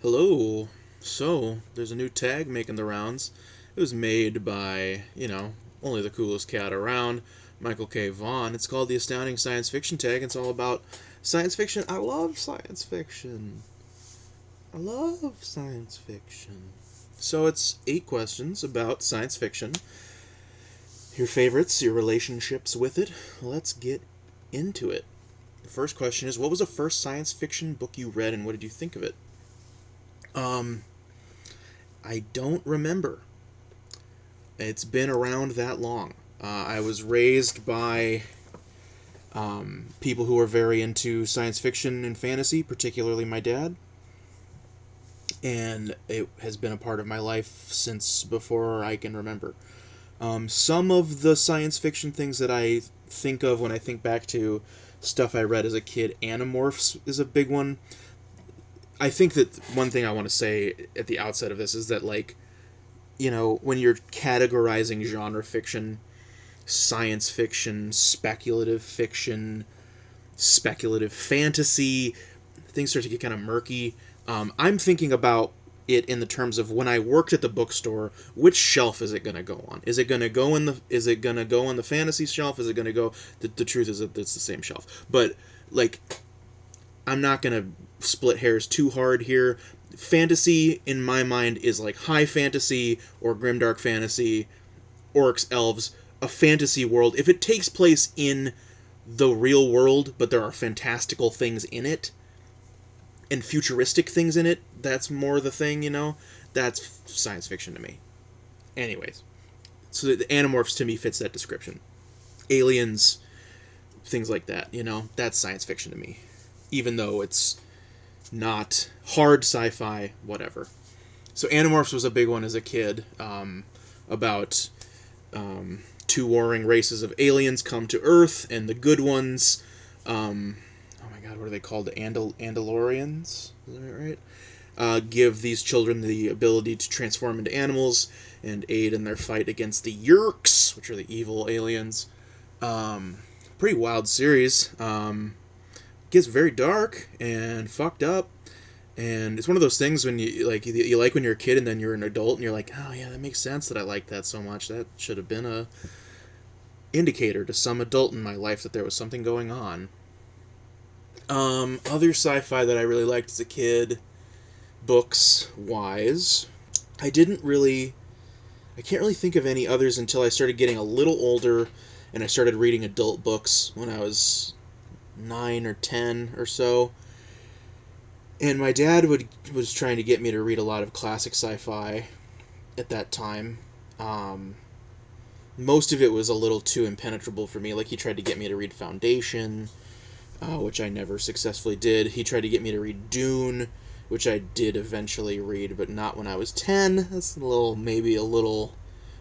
Hello. So, there's a new tag making the rounds. It was made by, only the coolest cat around, Michael K. Vaughan. It's called the Astounding Science Fiction Tag. It's all about science fiction. I love science fiction. I love science fiction. So, it's 8 questions about science fiction. Your favorites, your relationships with it. Let's get into it. The first question is, what was the first science fiction book you read and what did you think of it? Um, I don't remember. It's been around that long. I was raised by people who are very into science fiction and fantasy, particularly my dad. And it has been a part of my life since before I can remember. Some of the science fiction things that I think of when I think back to stuff I read as a kid, Animorphs is a big one. I think that one thing I want to say at the outset of this is that, like, when you're categorizing genre fiction, science fiction, speculative fantasy, things start to get kind of murky. I'm thinking about it in the terms of when I worked at the bookstore, which shelf is it going to go on? Is it going to go in the is it going to go on the fantasy shelf? Is it going to go the truth is that it's the same shelf. But like I'm not going to split hairs too hard here. Fantasy in my mind is like high fantasy or grimdark fantasy, orcs, elves, a fantasy world. If it takes place in the real world, but there are fantastical things in it and futuristic things in it, that's more the thing. That's science fiction to me. Anyways, so the Animorphs to me fits that description. Aliens, things like that. That's science fiction to me. Even though it's not hard sci-fi, whatever. So Animorphs was a big one as a kid, about two warring races of aliens come to Earth, and the good ones, oh my god, what are they called? The Andalorians? Is that right? Give these children the ability to transform into animals and aid in their fight against the Yeerks, which are the evil aliens. Pretty wild series. Gets very dark and fucked up. And it's one of those things when you like when you're a kid and then you're an adult and you're like, oh yeah, that makes sense that I like that so much. That should have been a indicator to some adult in my life that there was something going on. Other sci-fi that I really liked as a kid, books wise, I didn't really, I can't really think of any others until I started getting a little older and I started reading adult books when I was 9 or 10 or so. And my dad was trying to get me to read a lot of classic sci-fi at that time. Most of it was a little too impenetrable for me. Like, he tried to get me to read Foundation, which I never successfully did. He tried to get me to read Dune, which I did eventually read, but not when I was 10. That's maybe a little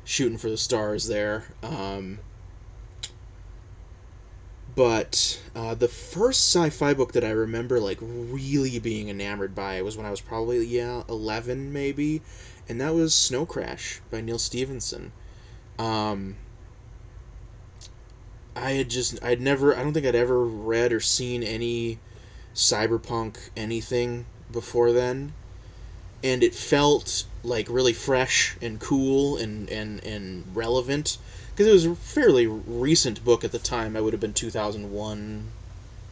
shooting for the stars there. But the first sci-fi book that I remember like really being enamored by was when I was probably 11 maybe, and that was Snow Crash by Neil Stephenson. Um, I don't think I'd ever read or seen any cyberpunk anything before then, and it felt like really fresh and cool and relevant because it was a fairly recent book at the time. I would have been 2001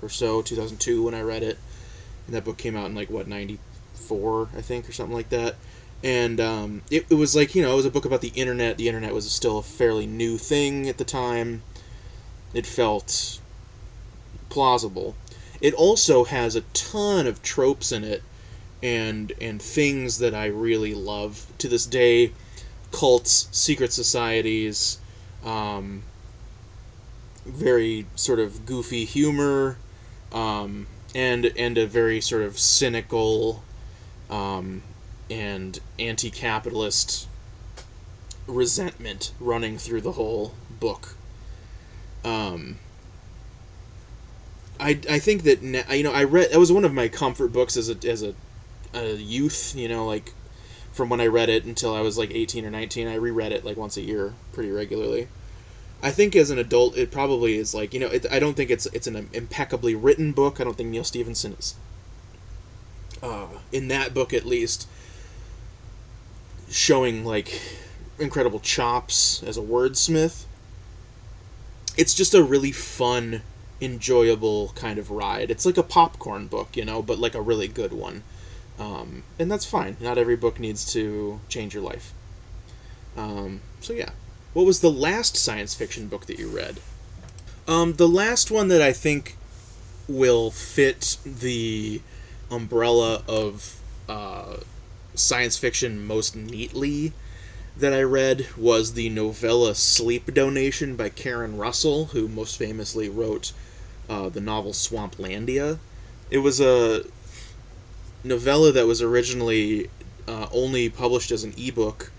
or so, 2002 when I read it, and that book came out in like what 94 I think or something like that. And it was like it was a book about the internet. The internet was still a fairly new thing at the time. It felt plausible. It also has a ton of tropes in it and things that I really love to this day: cults, secret societies, um, very sort of goofy humor, and a very sort of cynical um, and anti-capitalist resentment running through the whole book. Um, I think that I read, it was one of my comfort books as a youth, like from when I read it until I was like 18 or 19. I reread it like once a year pretty regularly. I think as an adult it probably is like, I don't think it's an impeccably written book. I don't think Neil Stephenson is in that book at least, showing like incredible chops as a wordsmith. It's just a really fun, enjoyable kind of ride. It's like a popcorn book, but like a really good one. And that's fine. Not every book needs to change your life. So yeah. What was the last science fiction book that you read? The last one that I think will fit the umbrella of science fiction most neatly that I read was the novella Sleep Donation by Karen Russell, who most famously wrote the novel Swamplandia. It was a novella that was originally only published as an ebook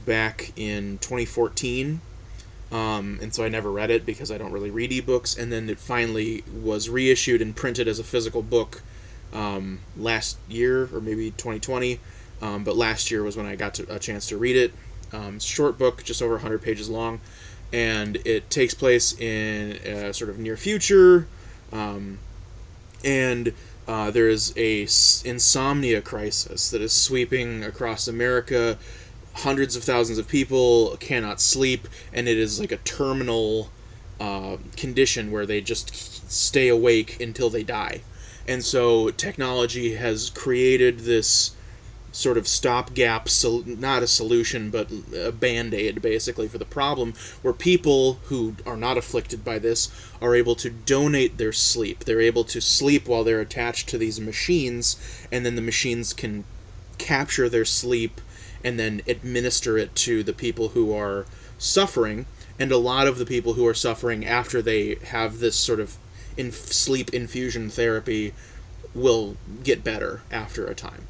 back in 2014. And so I never read it because I don't really read ebooks. And then it finally was reissued and printed as a physical book last year, or maybe 2020. But last year was when I got a chance to read it. Short book, just over 100 pages long. And it takes place in a sort of near future. And there is a insomnia crisis that is sweeping across America. Hundreds of thousands of people cannot sleep, and it is like a terminal condition where they just stay awake until they die. And so technology has created this sort of stopgap, not a solution, but a band-aid, basically, for the problem, where people who are not afflicted by this are able to donate their sleep. They're able to sleep while they're attached to these machines, and then the machines can capture their sleep and then administer it to the people who are suffering. And a lot of the people who are suffering after they have this sort of sleep infusion therapy will get better after a time.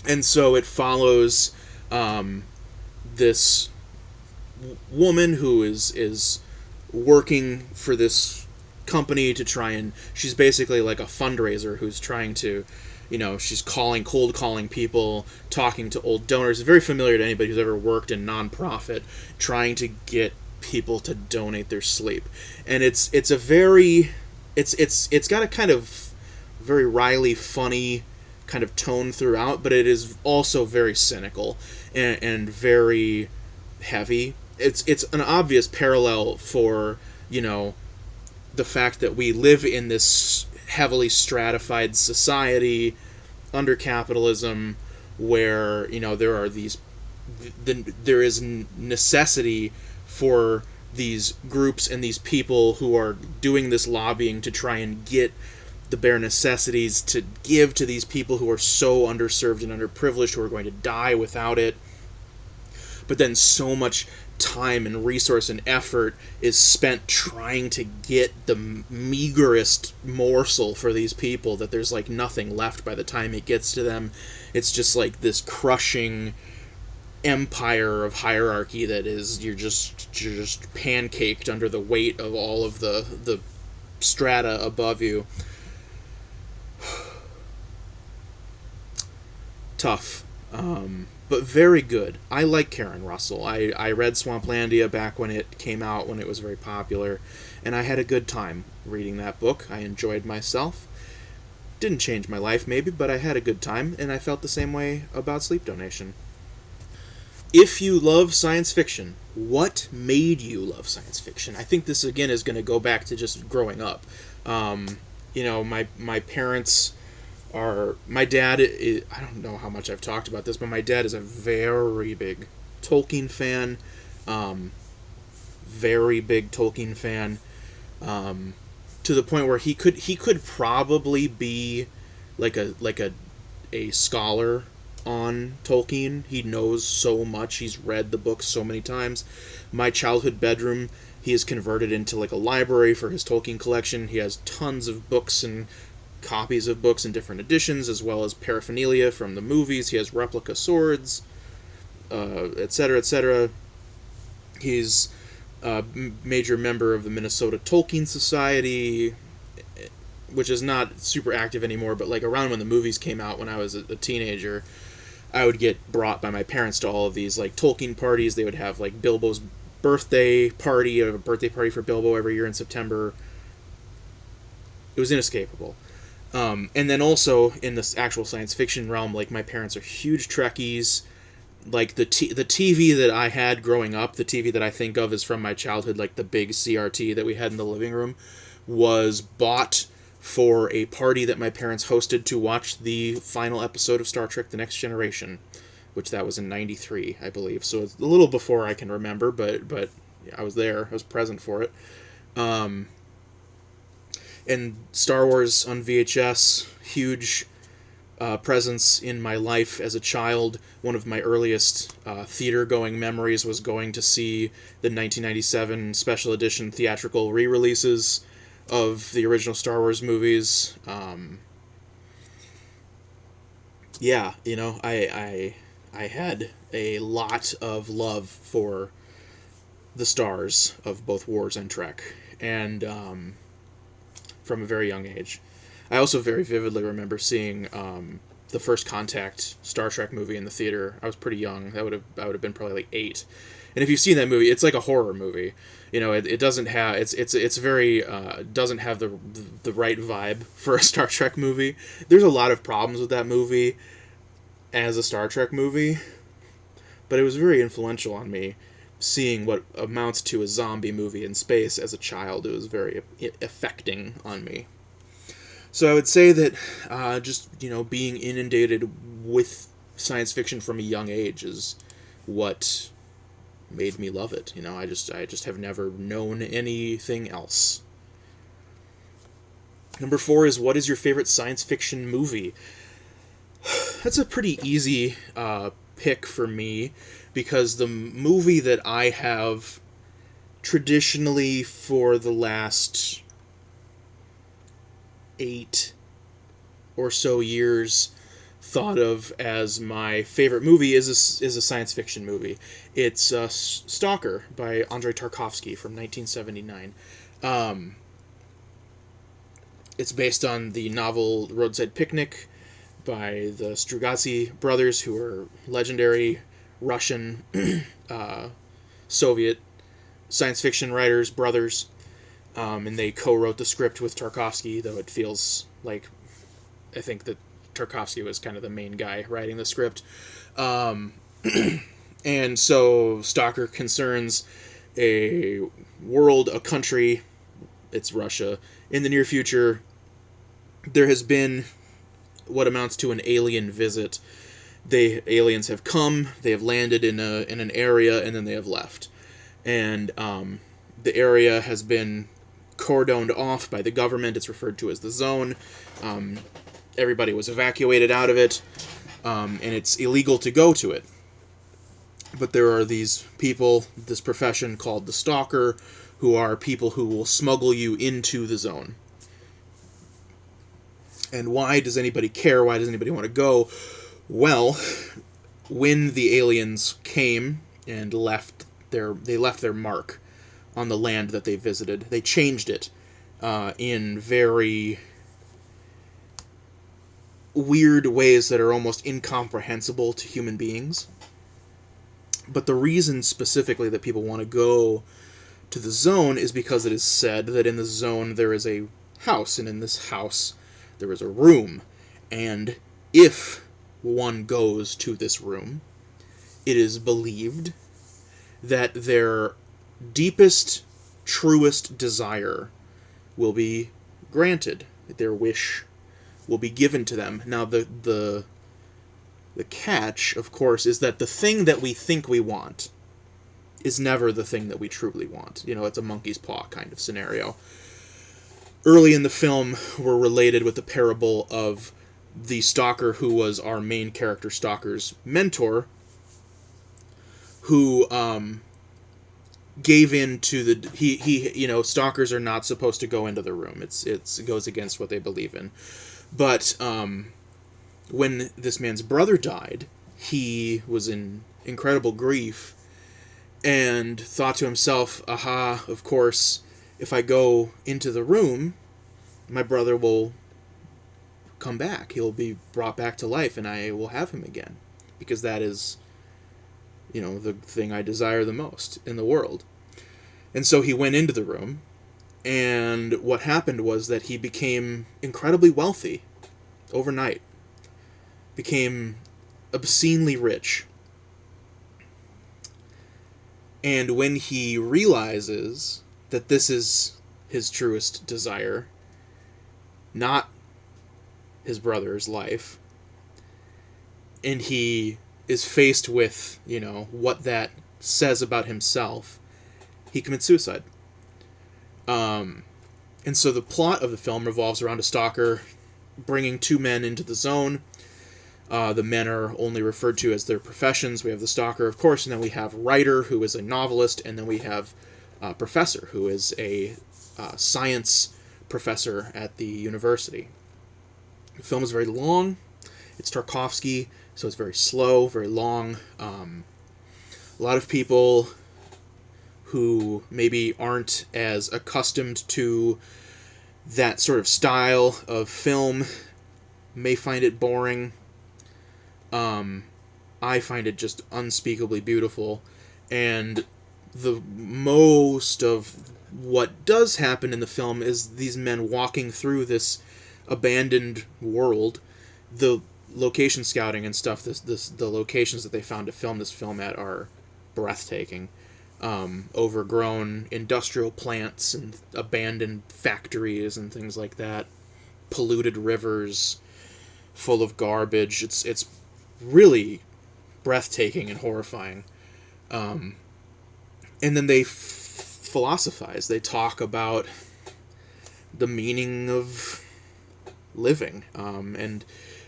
And so it follows this woman who is working for this company to try and... She's basically like a fundraiser who's trying to... she's cold calling people, talking to old donors. It's very familiar to anybody who's ever worked in nonprofit, trying to get people to donate their sleep. And it's got a kind of very wryly funny kind of tone throughout, but it is also very cynical and very heavy. It's an obvious parallel for, the fact that we live in this heavily stratified society under capitalism where, there is necessity for these groups and these people who are doing this lobbying to try and get the bare necessities to give to these people who are so underserved and underprivileged, who are going to die without it. But then so much time and resource and effort is spent trying to get the meagerest morsel for these people that there's like nothing left by the time it gets to them. It's just like this crushing empire of hierarchy that is you're just pancaked under the weight of all of the strata above you. Tough, but very good. I like Karen Russell. I read Swamplandia back when it came out, when it was very popular, and I had a good time reading that book. I enjoyed myself. Didn't change my life, maybe, but I had a good time, and I felt the same way about Sleep Donation. If you love science fiction, what made you love science fiction? I think this, again, is going to go back to just growing up. My parents... My dad is, I don't know how much I've talked about this, but my dad is a very big Tolkien fan. Very big Tolkien fan. To the point where he could probably be like a scholar on Tolkien. He knows so much. He's read the books so many times. My childhood bedroom, he has converted into like a library for his Tolkien collection. He has tons of books and copies of books in different editions, as well as paraphernalia from the movies. He has replica swords, etc., etc. He's a major member of the Minnesota Tolkien Society, which is not super active anymore, but like around when the movies came out when I was a teenager, I would get brought by my parents to all of these like Tolkien parties. They would have like Bilbo's birthday party, a birthday party for Bilbo every year in September. It was inescapable. And then also in this actual science fiction realm, like my parents are huge Trekkies. Like the TV that I had growing up, the TV that I think of is from my childhood, like the big CRT that we had in the living room, was bought for a party that my parents hosted to watch the final episode of Star Trek: The Next Generation, which that was in '93, I believe. So it's a little before I can remember, but yeah, I was there. I was present for it. Um, and Star Wars on VHS, huge presence in my life as a child. One of my earliest theater-going memories was going to see the 1997 special edition theatrical re-releases of the original Star Wars movies. Yeah, you know, I had a lot of love for the stars of both Wars and Trek, and from a very young age. I also very vividly remember seeing the first Contact Star Trek movie in the theater. I was pretty young. I would have been probably like 8. And if you've seen that movie, it's like a horror movie. You know, it doesn't have it's very doesn't have the right vibe for a Star Trek movie. There's a lot of problems with that movie as a Star Trek movie, but it was very influential on me seeing what amounts to a zombie movie in space as a child. It was very affecting on me. So I would say that just, you know, being inundated with science fiction from a young age is what made me love it. You know, I just have never known anything else. Number 4 is, what is your favorite science fiction movie? That's a pretty easy pick for me, because the movie that I have traditionally for the last 8 or so years thought of as my favorite movie is a science fiction movie. It's Stalker by Andrei Tarkovsky from 1979. It's based on the novel Roadside Picnic by the Strugatsky brothers, who are legendary Russian Soviet science fiction writers, brothers. And they co-wrote the script with Tarkovsky, though it feels like I think that Tarkovsky was kind of the main guy writing the script. And so Stalker concerns a world, a country, it's Russia. In the near future, there has been what amounts to an alien visit. Aliens have come, they have landed in an area, and then they have left. And the area has been cordoned off by the government. It's referred to as the zone. Everybody was evacuated out of it, and it's illegal to go to it. But there are these people, this profession called the Stalker, who are people who will smuggle you into the zone. And why does anybody care? Why does anybody want to go? Well, when the aliens came and they left their mark on the land that they visited. They changed it in very weird ways that are almost incomprehensible to human beings. But the reason specifically that people want to go to the zone is because it is said that in the zone there is a house, and in this house there is a room. And if one goes to this room, it is believed that their deepest, truest desire will be granted. Their wish will be given to them. Now, the catch, of course, is that the thing that we think we want is never the thing that we truly want. You know, it's a monkey's paw kind of scenario. Early in the film, we're related with the parable of the Stalker, who was our main character Stalker's mentor, who gave in to the he you know, Stalkers are not supposed to go into the room. It goes against what they believe in. But when this man's brother died, he was in incredible grief and thought to himself, aha, of course, if I go into the room, my brother will come back. He'll be brought back to life, and I will have him again, because that is, the thing I desire the most in the world. And so he went into the room, And what happened was that he became incredibly wealthy overnight, became obscenely rich. And when he realizes that this is his truest desire, not his brother's life, and he is faced with, what that says about himself, he commits suicide. And so the plot of the film revolves around a stalker bringing two men into the zone. The men are only referred to as their professions. We have the stalker, of course, and then we have writer, who is a novelist, and then we have professor, who is a science professor at the university. The film is very long. It's Tarkovsky, so it's very slow, very long. A lot of people who maybe aren't as accustomed to that sort of style of film may find it boring. I find it just unspeakably beautiful, and the most of what does happen in the film is these men walking through this abandoned world. The location scouting and stuff, the locations that they found to film this film at are breathtaking. Overgrown industrial plants and abandoned factories and things like that, polluted rivers full of garbage. It's really breathtaking and horrifying. And then they philosophize. They talk about the meaning of living, and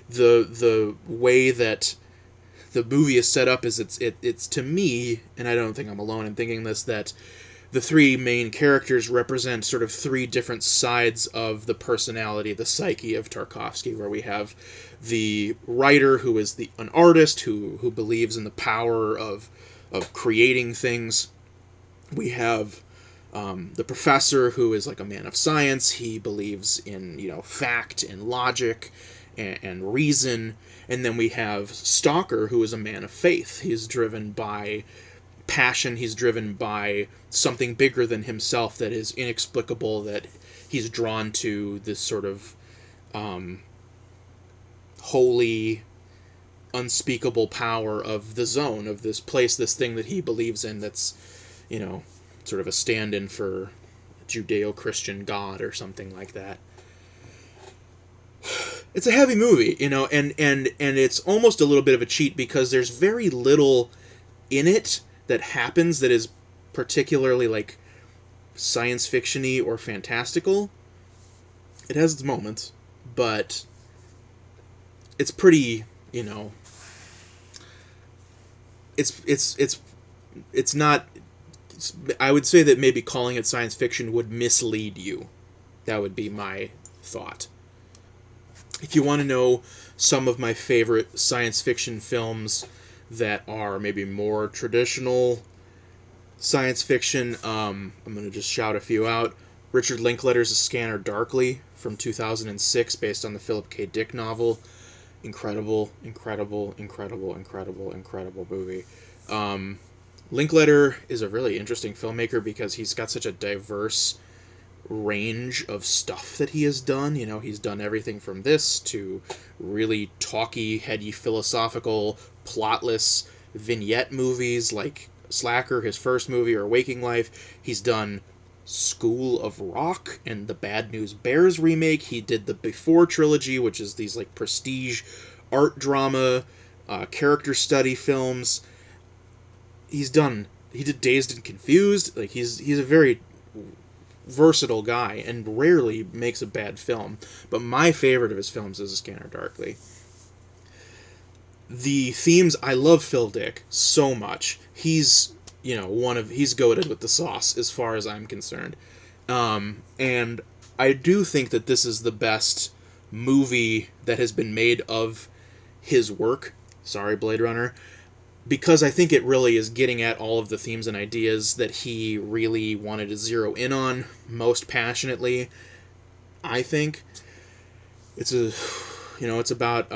the way that the movie is set up is it's to me, and I don't think I'm alone in thinking this, that the three main characters represent sort of three different sides of the personality, the psyche of Tarkovsky, where we have the writer, who is an artist who believes in the power of creating things. We have the professor, who is like a man of science. He believes in fact and logic and reason. And then we have Stalker, who is a man of faith. He's driven by passion. He's driven by something bigger than himself that is inexplicable, that he's drawn to this sort of holy, unspeakable power of the zone, of this place, this thing that he believes in, that's, sort of a stand-in for Judeo-Christian God or something like that. It's a heavy movie, and it's almost a little bit of a cheat, because there's very little in it that happens that is particularly like science fiction-y or fantastical. It has its moments, but it's pretty, it's not. I would say that maybe calling it science fiction would mislead you. That would be my thought. If you want to know some of my favorite science fiction films that are maybe more traditional science fiction, I'm going to just shout a few out. Richard Linklater's A Scanner Darkly from 2006, based on the Philip K. Dick novel. Incredible, incredible, incredible, incredible, incredible movie. Linklater is a really interesting filmmaker because he's got such a diverse range of stuff that he has done. He's done everything from this to really talky, heady, philosophical, plotless vignette movies like Slacker, his first movie, or Waking Life. He's done School of Rock and the Bad News Bears remake. He did the Before trilogy, which is these like prestige art drama, character study films. He did Dazed and Confused. Like he's a very versatile guy and rarely makes a bad film. But my favorite of his films is A Scanner Darkly. The themes, I love Phil Dick so much. He's he's goated with the sauce as far as I'm concerned. And I do think that this is the best movie that has been made of his work. Sorry, Blade Runner. Because I think it really is getting at all of the themes and ideas that he really wanted to zero in on most passionately. I think it's about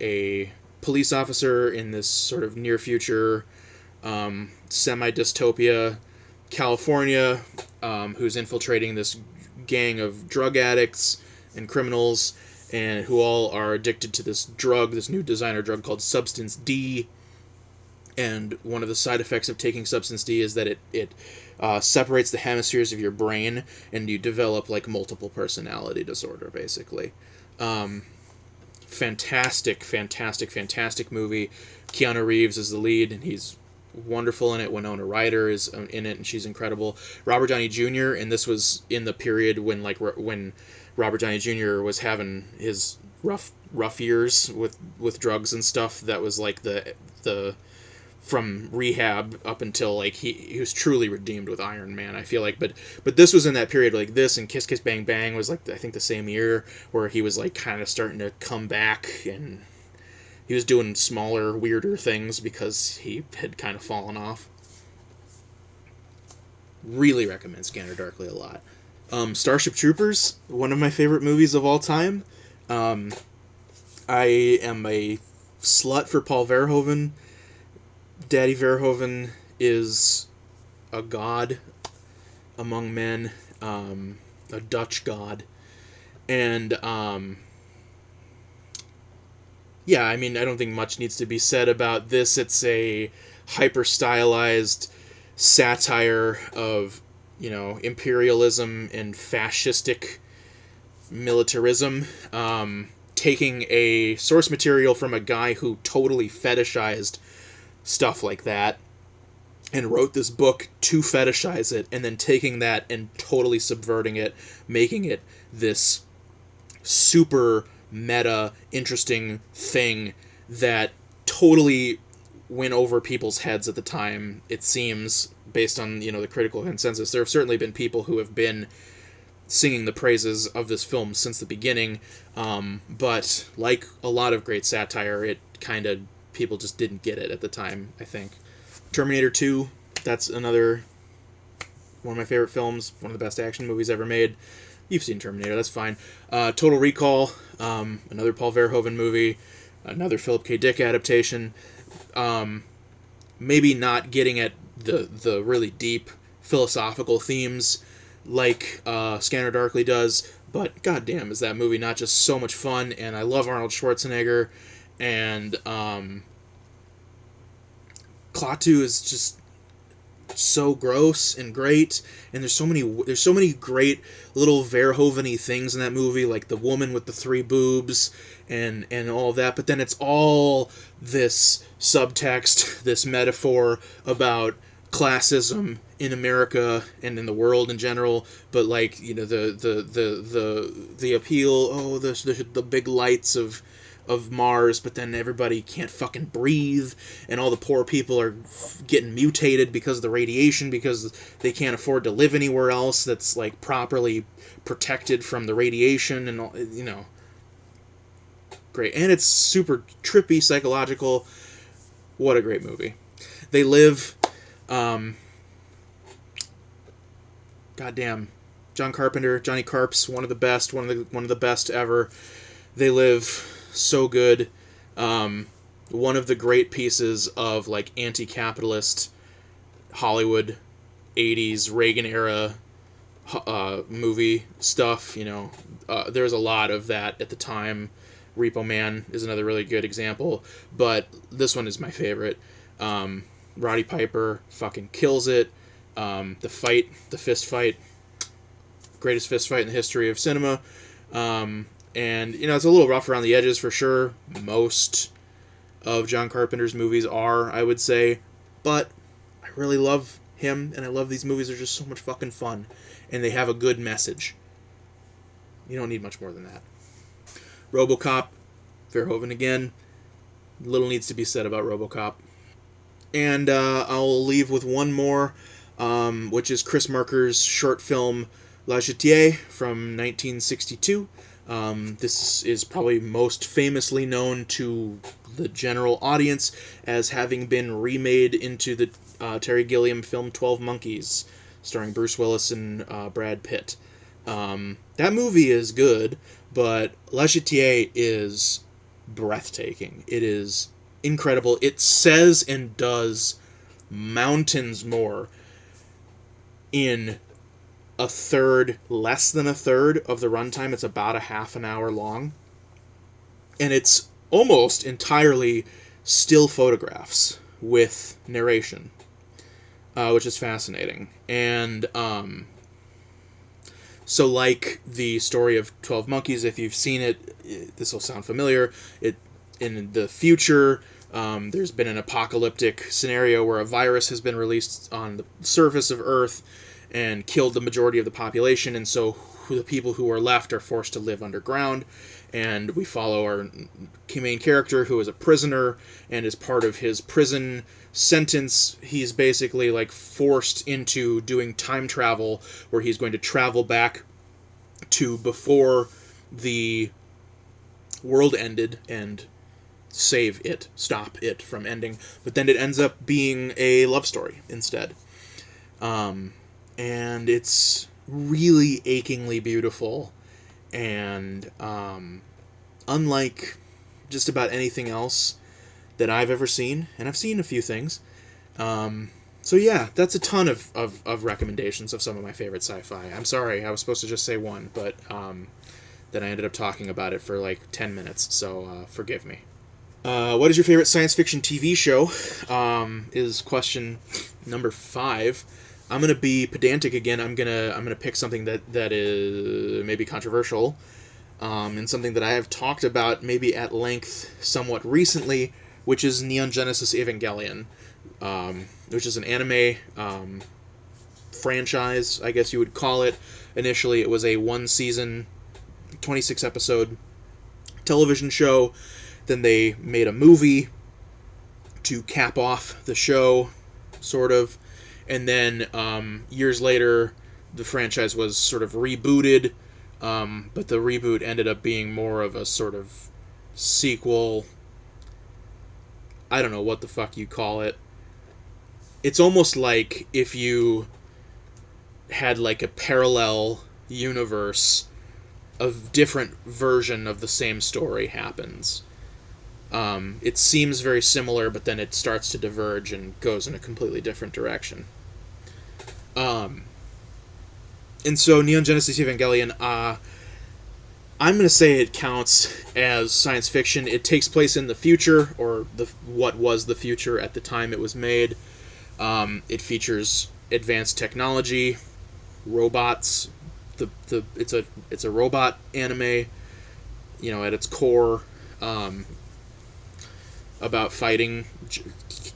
a police officer in this sort of near future semi-dystopia California, who's infiltrating this gang of drug addicts and criminals, and who all are addicted to this drug, this new designer drug called Substance D. And one of the side effects of taking Substance D is that it separates the hemispheres of your brain, and you develop like multiple personality disorder, basically. Fantastic, fantastic, fantastic movie. Keanu Reeves is the lead, and he's wonderful in it. Winona Ryder is in it, and she's incredible. Robert Downey Jr. and this was in the period when when Robert Downey Jr. was having his rough years with drugs and stuff. That was like the from rehab up until like he was truly redeemed with Iron Man, I feel like. But this was in that period, like this and Kiss Kiss Bang Bang was like I think the same year, where he was like kind of starting to come back, and he was doing smaller, weirder things because he had kind of fallen off. Really recommend Scanner Darkly a lot. Starship Troopers, one of my favorite movies of all time. I am a slut for Paul Verhoeven. Daddy Verhoeven is a god among men, a Dutch god. And, yeah, I mean, I don't think much needs to be said about this. It's a hyper-stylized satire of, imperialism and fascistic militarism, taking a source material from a guy who totally fetishized stuff like that and wrote this book to fetishize it, and then taking that and totally subverting it, making it this super meta interesting thing that totally went over people's heads at the time, it seems, based on the critical consensus. There have certainly been people who have been singing the praises of this film since the beginning, but like a lot of great satire, it kind of people just didn't get it at the time, I think. Terminator 2, that's another one of my favorite films, one of the best action movies ever made. You've seen Terminator, that's fine. Total Recall, another Paul Verhoeven movie, another Philip K. Dick adaptation. Maybe not getting at the really deep philosophical themes like Scanner Darkly does, but goddamn is that movie not just so much fun, and I love Arnold Schwarzenegger, and Klaatu is just so gross and great, and there's so many great little Verhoeven-y things in that movie, like the woman with the 3 boobs and all of that, but then it's all this subtext, this metaphor about classism in America and in the world in general, but like the appeal, the big lights of Mars, but then everybody can't fucking breathe, and all the poor people are getting mutated because of the radiation, because they can't afford to live anywhere else that's like properly protected from the radiation, and all, great. And it's super trippy, psychological. What a great movie. They Live, goddamn, John Carpenter, Johnny Carp's one of the best ever. They Live, so good. One of the great pieces of like anti-capitalist Hollywood 80s Reagan era movie stuff. There's a lot of that at the time. Repo Man is another really good example, but this one is my favorite. Roddy Piper fucking kills it. The fist fight, greatest fist fight in the history of cinema. And, it's a little rough around the edges for sure. Most of John Carpenter's movies are, I would say. But I really love him, and I love these movies. They're just so much fucking fun. And they have a good message. You don't need much more than that. RoboCop, Verhoeven again. Little needs to be said about RoboCop. And I'll leave with one more, which is Chris Marker's short film La Jetée from 1962. This is probably most famously known to the general audience as having been remade into the Terry Gilliam film 12 Monkeys, starring Bruce Willis and Brad Pitt. That movie is good, but La Jetée is breathtaking. It is incredible. It says and does mountains more in a third, less than a third of the runtime. It's about a half an hour long. And it's almost entirely still photographs with narration, which is fascinating. And so like the story of 12 Monkeys, if you've seen it, this will sound familiar. In the future, there's been an apocalyptic scenario where a virus has been released on the surface of Earth and killed the majority of the population, and so the people who are left are forced to live underground. And we follow our main character, who is a prisoner, and as part of his prison sentence, he's basically like forced into doing time travel, where he's going to travel back to before the world ended and stop it from ending. But then it ends up being a love story instead. And it's really achingly beautiful, and unlike just about anything else that I've ever seen, and I've seen a few things. So yeah, that's a ton of recommendations of some of my favorite sci-fi. I'm sorry, I was supposed to just say one, but then I ended up talking about it for like 10 minutes, so forgive me. What is your favorite science fiction TV show? Is question number 5. I'm gonna be pedantic again. I'm gonna pick something that is maybe controversial, and something that I have talked about maybe at length somewhat recently, which is Neogenesis Evangelion, which is an anime franchise, I guess you would call it. Initially, it was a 1-season, 26-episode television show. Then they made a movie to cap off the show, sort of. And then years later, the franchise was sort of rebooted, but the reboot ended up being more of a sort of sequel. I don't know what the fuck you call it. It's almost like if you had like a parallel universe of different version of the same story happens. It seems very similar, but then it starts to diverge and goes in a completely different direction. And so Neogenesis Evangelion, I'm going to say it counts as science fiction. It takes place in the future, or what was the future at the time it was made. It features advanced technology, robots. It's a robot anime, at its core, about fighting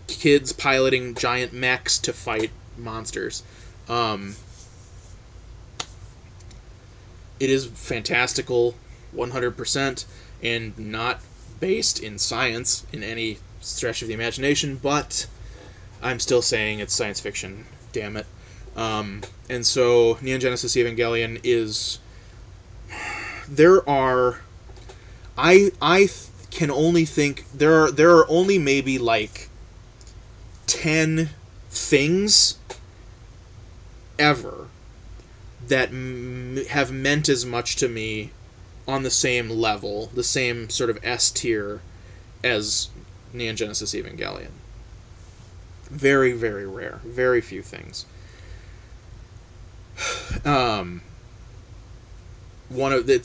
kids piloting giant mechs to fight monsters. It is fantastical, 100%, and not based in science in any stretch of the imagination, but I'm still saying it's science fiction, damn it. And so Neogenesis Evangelion is... I can only think... There are only maybe, like, 10 things ever that have meant as much to me on the same level, the same sort of S tier as Neogenesis Evangelion. Very, very rare. Very few things.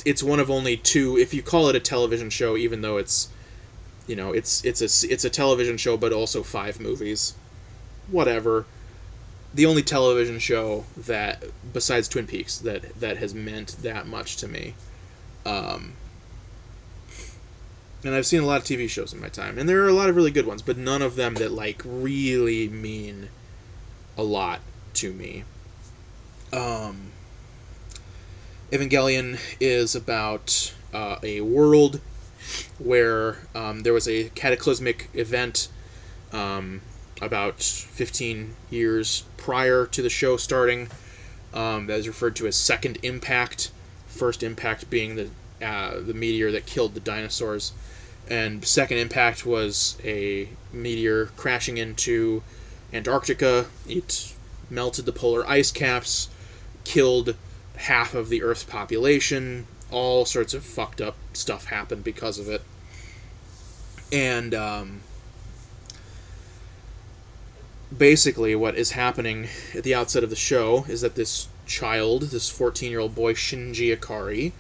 It's one of only 2, if you call it a television show, even though it's a television show, but also 5 movies. Whatever. The only television show that, besides Twin Peaks, that has meant that much to me. And I've seen a lot of TV shows in my time, and there are a lot of really good ones, but none of them that, like, really mean a lot to me. Evangelion is about a world where there was a cataclysmic event about 15 years prior to the show starting, that is referred to as Second Impact. First Impact being the meteor that killed the dinosaurs, and Second Impact was a meteor crashing into Antarctica. It melted the polar ice caps, killed half of the Earth's population. All sorts of fucked up stuff happened because of it. And basically what is happening at the outset of the show is that this child, this 14-year-old boy, Shinji Ikari,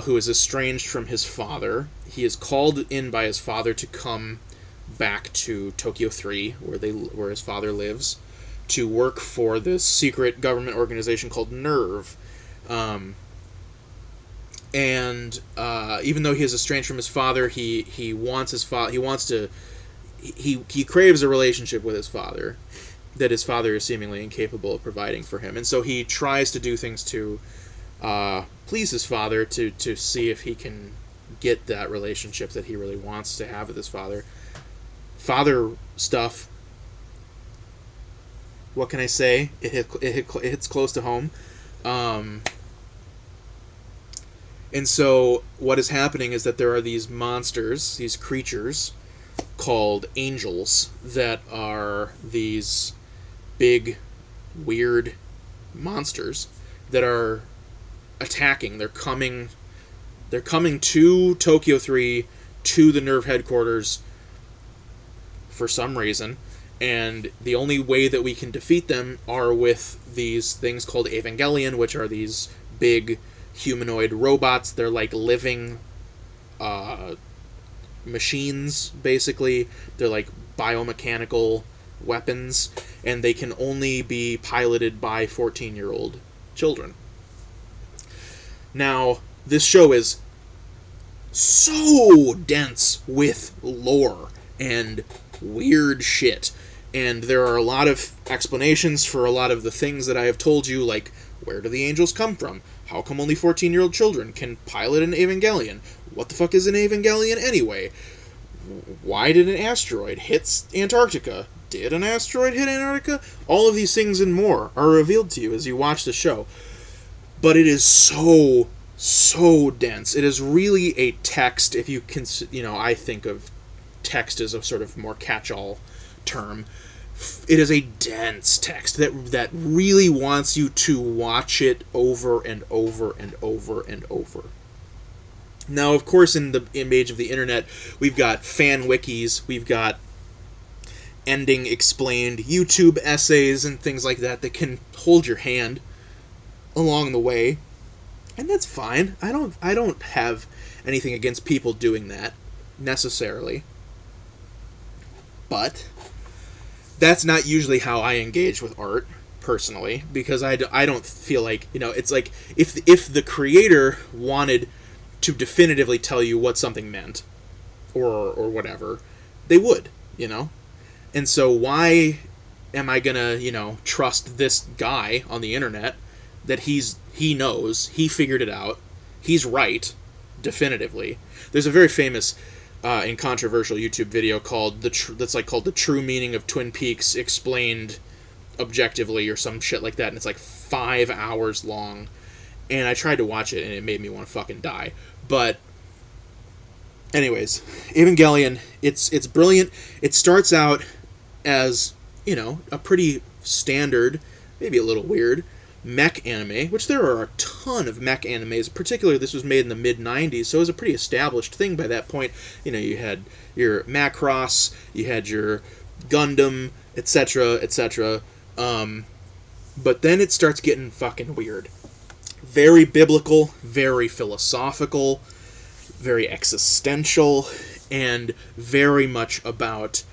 who is estranged from his father, he is called in by his father to come back to Tokyo 3, where his father lives, to work for this secret government organization called NERV. And even though he is estranged from his father, he wants his father. He craves a relationship with his father that his father is seemingly incapable of providing for him, and so he tries to do things to please his father to see if he can get that relationship that he really wants to have with his father. Father stuff. What can I say? It hits close to home. And so what is happening is that there are these monsters, these creatures, called angels, that are these big, weird monsters that are attacking. They're coming to Tokyo 3, to the NERV headquarters for some reason, and the only way that we can defeat them are with these things called Evangelion, which are these big humanoid robots. They're like living machines, basically. They're like biomechanical weapons, and they can only be piloted by 14-year-old children. Now, this show is so dense with lore and weird shit, and there are a lot of explanations for a lot of the things that I have told you, like, where do the angels come from? How come only 14-year-old children can pilot an Evangelion? What the fuck is an Evangelion anyway? Why did an asteroid hit Antarctica? Did an asteroid hit Antarctica? All of these things and more are revealed to you as you watch the show. But it is so dense. It is really a text, if you can, I think of text as a sort of more catch-all term. It is a dense text that really wants you to watch it over and over and over and over. Now, of course, in the age of the internet, we've got fan wikis, we've got ending explained YouTube essays and things like that can hold your hand along the way, and that's fine. I don't have anything against people doing that necessarily, but that's not usually how I engage with art personally, because I don't feel like, it's like if the creator wanted to definitively tell you what something meant or whatever, they would, and so why am I gonna trust this guy on the internet that he knows, he figured it out, he's right definitively. There's a very famous and controversial YouTube video called called The True Meaning of Twin Peaks Explained Objectively, or some shit like that, and it's like 5 hours long, and I tried to watch it and it made me want to fucking die. But anyways, Evangelion, it's brilliant. It starts out as a pretty standard, maybe a little weird mech anime, which there are a ton of mech animes. Particularly, this was made in the mid-90s, so it was a pretty established thing by that point. You had your Macross, you had your Gundam, etc., etc. But then it starts getting fucking weird. Very biblical, very philosophical, very existential, and very much about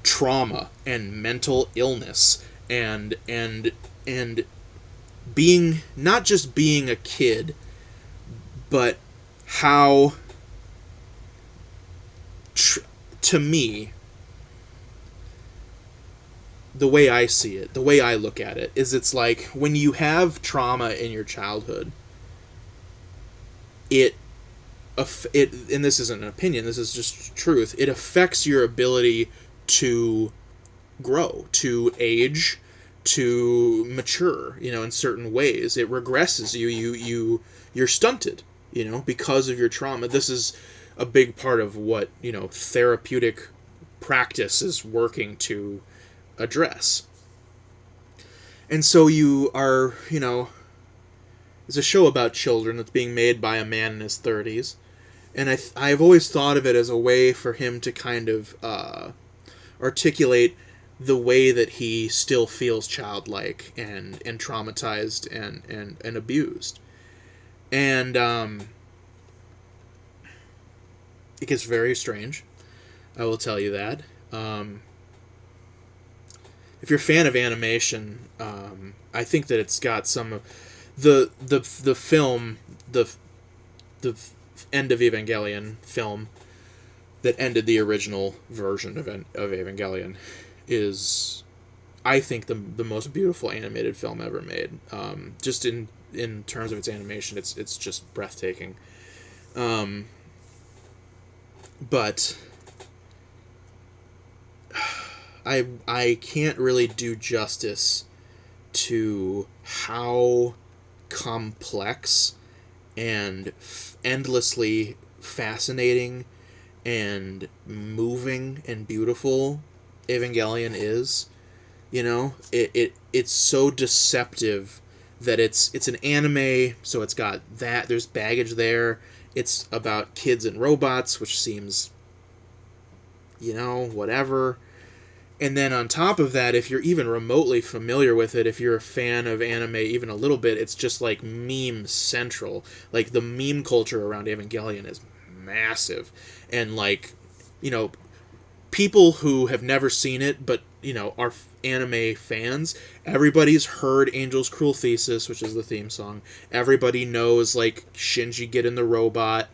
trauma and mental illness and being, not just being a kid, but how, to me, the way I see it, the way I look at it, is it's like when you have trauma in your childhood, it and this isn't an opinion, this is just truth, it affects your ability to grow, to age, to mature, in certain ways. It regresses you. You're stunted, because of your trauma. This is a big part of what, therapeutic practice is working to address. And so you are, it's a show about children that's being made by a man in his 30s. And I've always thought of it as a way for him to kind of articulate the way that he still feels childlike and traumatized and abused. And it gets very strange. I will tell you that. If you're a fan of animation, I think that it's got some of the film, the end of Evangelion film that ended the original version of Evangelion is, I think, the most beautiful animated film ever made. Just in terms of its animation, it's just breathtaking. But I can't really do justice to how complex and endlessly fascinating and moving and beautiful Evangelion is. You know, it's so deceptive that it's an anime, so it's got that, there's baggage there. It's about kids and robots, which seems, whatever. And then on top of that, if you're even remotely familiar with it, if you're a fan of anime even a little bit, it's just like meme central. Like the meme culture around Evangelion is massive. And like, people who have never seen it but, are anime fans, everybody's heard Angel's Cruel Thesis, which is the theme song. Everybody knows like Shinji Get in the Robot.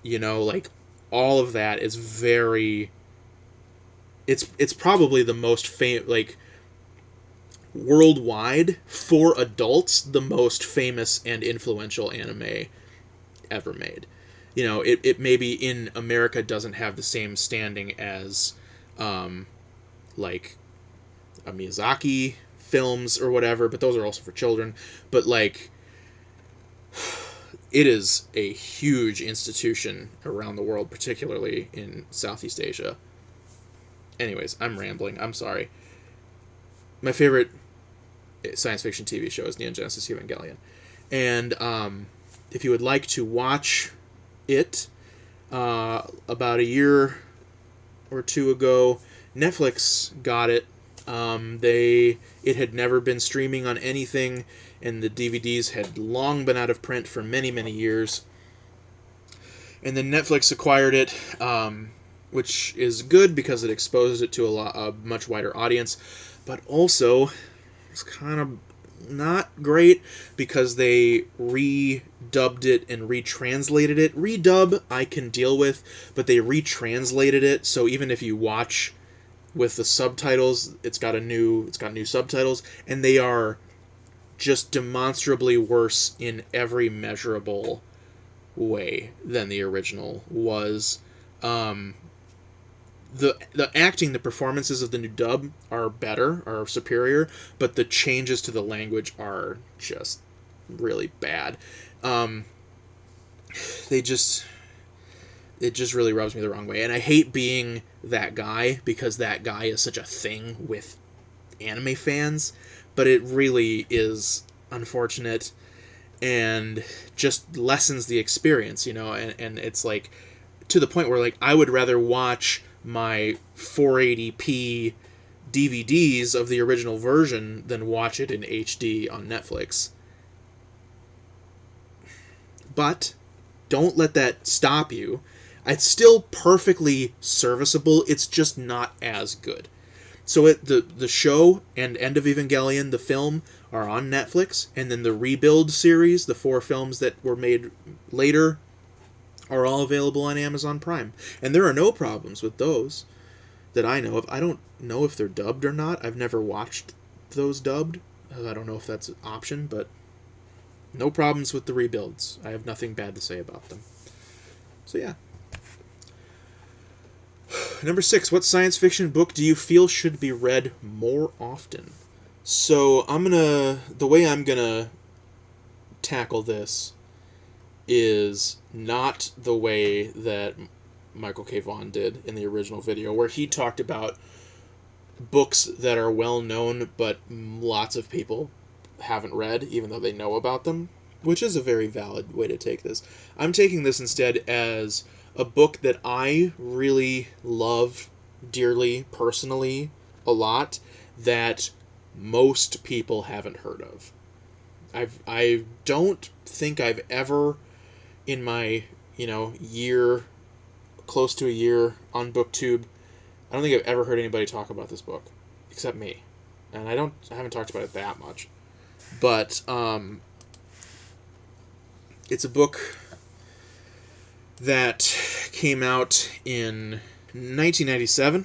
Like all of that is very... It's probably the most like worldwide for adults, the most famous and influential anime ever made. It maybe in America doesn't have the same standing as like a Miyazaki films or whatever, but those are also for children. But like, it is a huge institution around the world, particularly in Southeast Asia. Anyways, I'm rambling. I'm sorry. My favorite science fiction TV show is Neogenesis Evangelion. And if you would like to watch it, about a year or two ago, Netflix got it. It had never been streaming on anything, and the DVDs had long been out of print for many, many years. And then Netflix acquired it, which is good because it exposes it to a much wider audience, but also it's kind of not great because they redubbed it and retranslated it. Redub I can deal with, but they retranslated it, so even if you watch with the subtitles, it's got new subtitles, and they are just demonstrably worse in every measurable way than the original was. The acting, the performances of the new dub are better, are superior, but the changes to the language are just really bad. It just really rubs me the wrong way, and I hate being that guy because that guy is such a thing with anime fans, but it really is unfortunate and just lessens the experience, and it's like to the point where like I would rather watch my 480p DVDs of the original version than watch it in HD on Netflix. But don't let that stop you. It's still perfectly serviceable. It's just not as good. So the show and End of Evangelion, the film, are on Netflix, and then the Rebuild series, the 4 films that were made later, are all available on Amazon Prime. And there are no problems with those that I know of. I don't know if they're dubbed or not. I've never watched those dubbed. I don't know if that's an option, but no problems with the rebuilds. I have nothing bad to say about them. So yeah. Number 6, what science fiction book do you feel should be read more often? So the way I'm gonna tackle this is not the way that Michael K. Vaughan did in the original video, where he talked about books that are well known but lots of people haven't read, even though they know about them, which is a very valid way to take this. I'm taking this instead as a book that I really love dearly, personally, a lot that most people haven't heard of. I don't think I've ever, in my, year, close to a year on BookTube, I don't think I've ever heard anybody talk about this book, except me. And I haven't talked about it that much. But, it's a book that came out in 1997,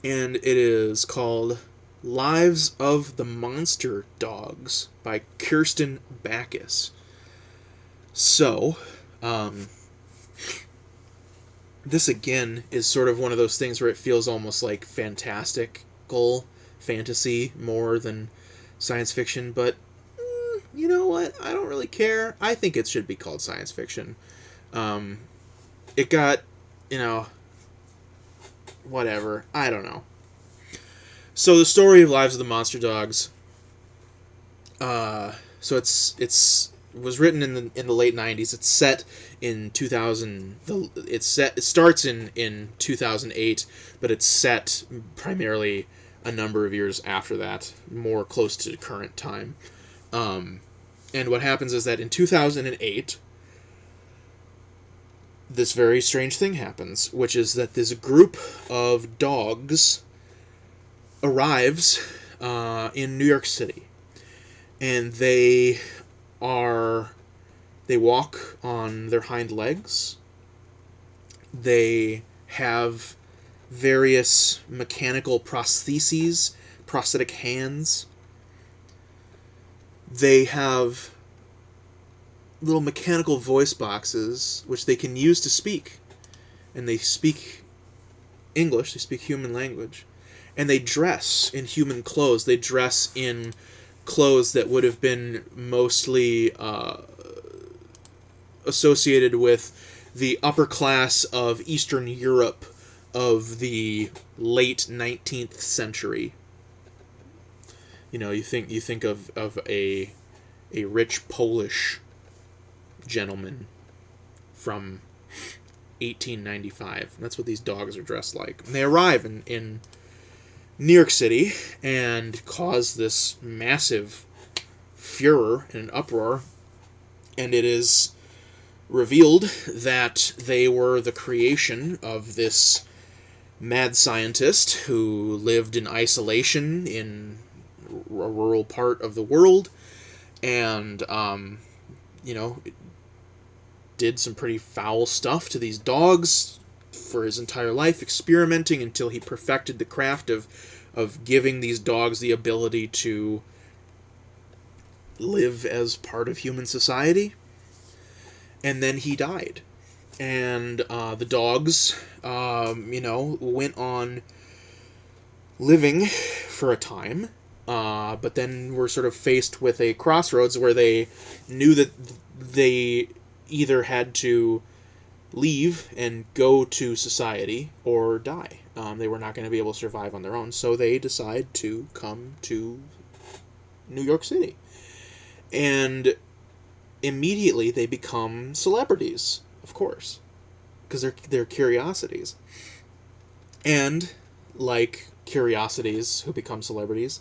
and it is called Lives of the Monster Dogs by Kirsten Backus. So, this again is sort of one of those things where it feels almost like fantastical fantasy more than science fiction, but you know what? I don't really care. I think it should be called science fiction. It got, whatever. I don't know. So the story of Lives of the Monster Dogs. So it was written in the late 90s. It's set in 2000. It starts in 2008, but it's set primarily a number of years after that, more close to current time. And what happens is that in 2008, this very strange thing happens, which is that this group of dogs arrives in New York City. And they walk on their hind legs. They have various mechanical prostheses, prosthetic hands. They have little mechanical voice boxes, which they can use to speak. And they speak English, they speak human language. And they dress in human clothes. They dress in clothes that would have been mostly associated with the upper class of Eastern Europe of the late 19th century. You think of a rich Polish gentleman from 1895. That's what these dogs are dressed like. And they arrive in New York City and cause this massive furor and uproar. And it is revealed that they were the creation of this mad scientist who lived in isolation in a rural part of the world and, did some pretty foul stuff to these dogs for his entire life, experimenting until he perfected the craft of giving these dogs the ability to live as part of human society. And then he died. And the dogs, went on living for a time, but then were sort of faced with a crossroads where they knew that they either had to leave and go to society or die. They were not going to be able to survive on their own, so they decide to come to New York City. And immediately they become celebrities, of course, because they're curiosities. And like curiosities who become celebrities,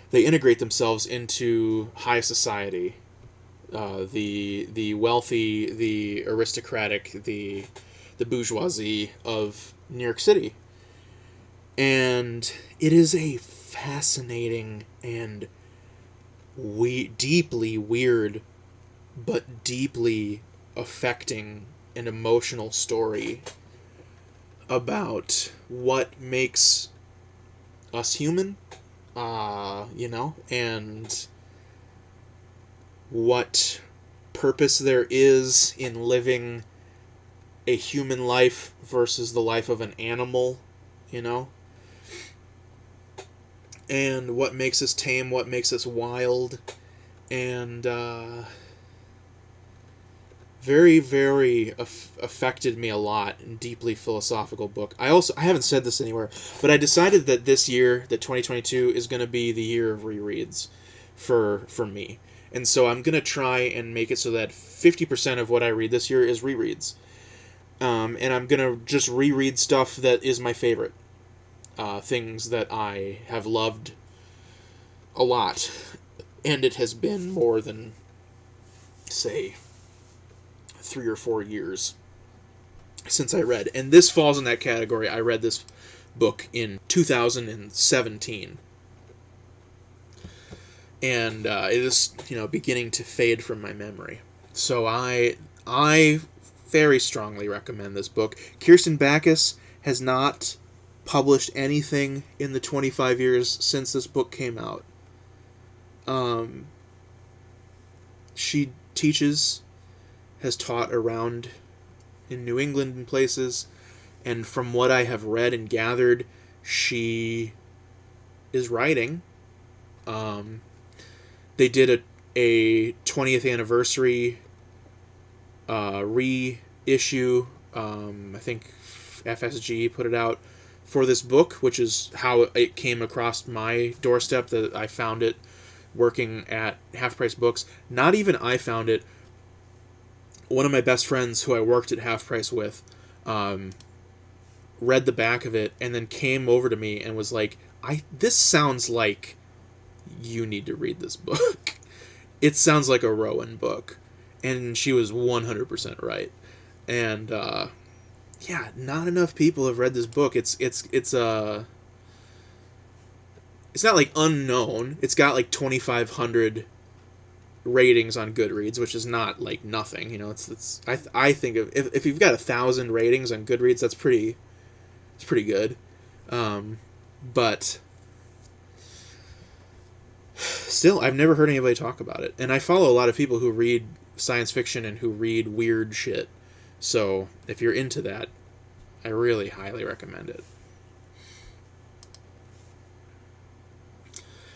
they integrate themselves into high society. The wealthy, the aristocratic, the bourgeoisie of New York City. And it is a fascinating and deeply weird, but deeply affecting and emotional story about what makes us human, and what purpose there is in living a human life versus the life of an animal, and what makes us tame, what makes us wild, and very, very affected me a lot, and deeply philosophical book. I haven't said this anywhere, but I decided that this year, that 2022, is going to be the year of rereads for me. And so I'm going to try and make it so that 50% of what I read this year is rereads. And I'm going to just reread stuff that is my favorite. things that I have loved a lot, and it has been more than, say, 3 or 4 years since I read. And this falls in that category. I read this book in 2017. And it is, beginning to fade from my memory. So I very strongly recommend this book. Kirsten Backus has not published anything in the 25 years since this book came out. She has taught around in New England and places, and from what I have read and gathered, she is writing. They did a 20th anniversary reissue. I think FSG put it out for this book, which is how it came across my doorstep, that I found it working at Half Price Books. Not even I found it. One of my best friends who I worked at Half Price with read the back of it and then came over to me and was like, this sounds like you need to read this book. It sounds like a Rowan book. And she was 100% right. And not enough people have read this book. It's not like unknown. It's got like 2,500 ratings on Goodreads, which is not like nothing. I think if you've got 1,000 ratings on Goodreads, it's pretty good. But still, I've never heard anybody talk about it. And I follow a lot of people who read science fiction and who read weird shit. So if you're into that, I really highly recommend it.